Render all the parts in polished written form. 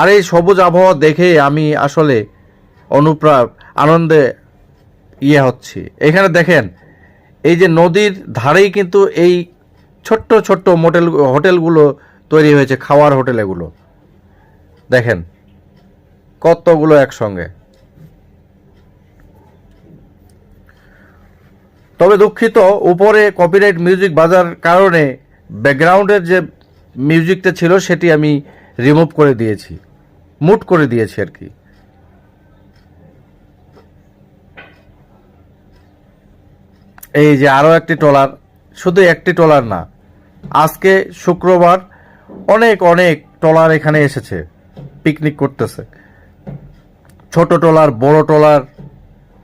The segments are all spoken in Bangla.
আর এই সবুজ আবহাওয়া দেখে আমি আসলে অনুপ্রাণ আনন্দে হচ্ছি। এখানে দেখেন এই যে নদীর ধারেই কিন্তু এই ছোট্ট ছোট্ট হোটেলগুলো তৈরি হয়েছে, খাওয়ার হোটেল এগুলো দেখেন কতগুলো একসঙ্গে। তবে দুঃখিত, উপরে কপিরাইট মিউজিক বাজার কারণে ব্যাকগ্রাউন্ডের যে মিউজিকটা ছিল সেটি আমি রিমুভ করে দিয়েছি, মুট করে দিয়েছি আর কি। এই যে আরও একটি ট্রলার, শুধু একটি ট্রলার না, আজকে শুক্রবার অনেক অনেক ট্রলার এখানে এসেছে, পিকনিক করতেছে। ছোট ট্রলার, বড় ট্রলার,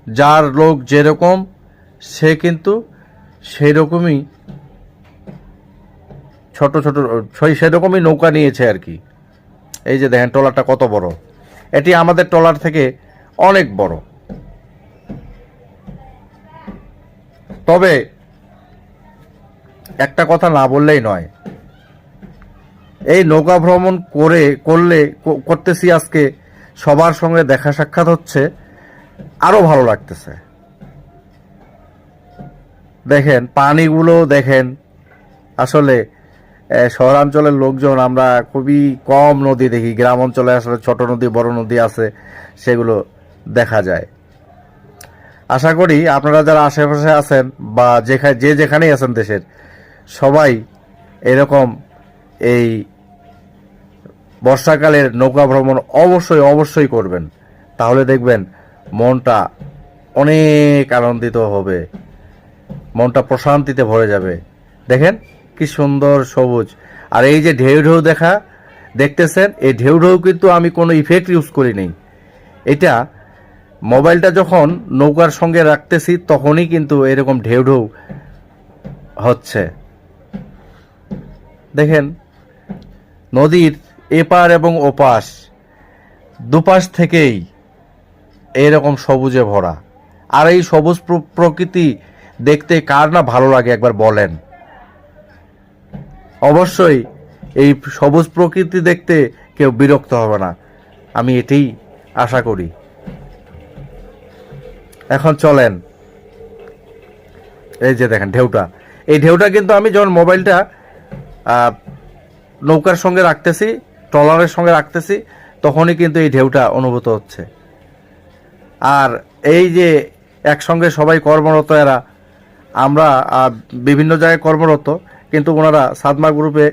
যার লোক যেরকম সে কিন্তু সেই রকমই ছোট ছোট সেরকমই নৌকা নিয়েছে আর কি। এই যে দেখেন ট্রলারটা কত বড়, এটি আমাদের ট্রলার থেকে অনেক বড়। তবে একটা কথা না বললেই নয়, এই নৌকা ভ্রমণ করতেছি আজকে, সবার সঙ্গে দেখা সাক্ষাৎ হচ্ছে, আরো ভালো লাগতেছে। দেখেন পানিগুলো দেখেন, আসলে শহরাঞ্চলের লোকজন আমরা খুবই কম নদী দেখি, গ্রাম অঞ্চলে আসলে ছোট নদী বড় নদী আছে, সেগুলো দেখা যায়। আশা করি আপনারা যারা আশেপাশে আছেন বা যেখানেই আছেন দেশের, সবাই এরকম এই বর্ষাকালের নৌকা ভ্রমণ অবশ্যই অবশ্যই করবেন। তাহলে দেখবেন মনটা অনেক আনন্দিত হবে, মনটা প্রশান্তিতে ভরে যাবে। দেখেন কি সুন্দর সবুজ। আর এই যে ঢেউ ঢেউ দেখতেছেন, এই ঢেউ ঢেউ কিন্তু আমি কোনো ইফেক্ট ইউজ করি নাই। এটা মোবাইলটা যখন নৌকার সঙ্গে রাখতেছি তখনই কিন্তু এরকম ঢেউ ঢেউ হচ্ছে। দেখেন নদীর এপার এবং ওপাশ দুপাশ থেকেই এরকম সবুজে ভরা। আর এই সবুজ প্রকৃতি দেখতে কার না ভালো লাগে একবার বলেন। অবশ্যই এই সবুজ প্রকৃতি দেখতে কেউ বিরক্ত হবে না, আমি এটাই আশা করি। এখন চলেন, এই যে দেখেন ঢেউটা, এই ঢেউটা কিন্তু আমি যখন মোবাইলটা নৌকার সঙ্গে রাখতেছি, ট্রলারের সঙ্গে রাখতেছি, তখনই কিন্তু এই ঢেউটা অনুভূত হচ্ছে। আর এই যে একসঙ্গে সবাই কর্মরত, এরা আমরা বিভিন্ন জায়গায় কর্মরত, কিন্তু ওনারা সাদমা গ্রুপে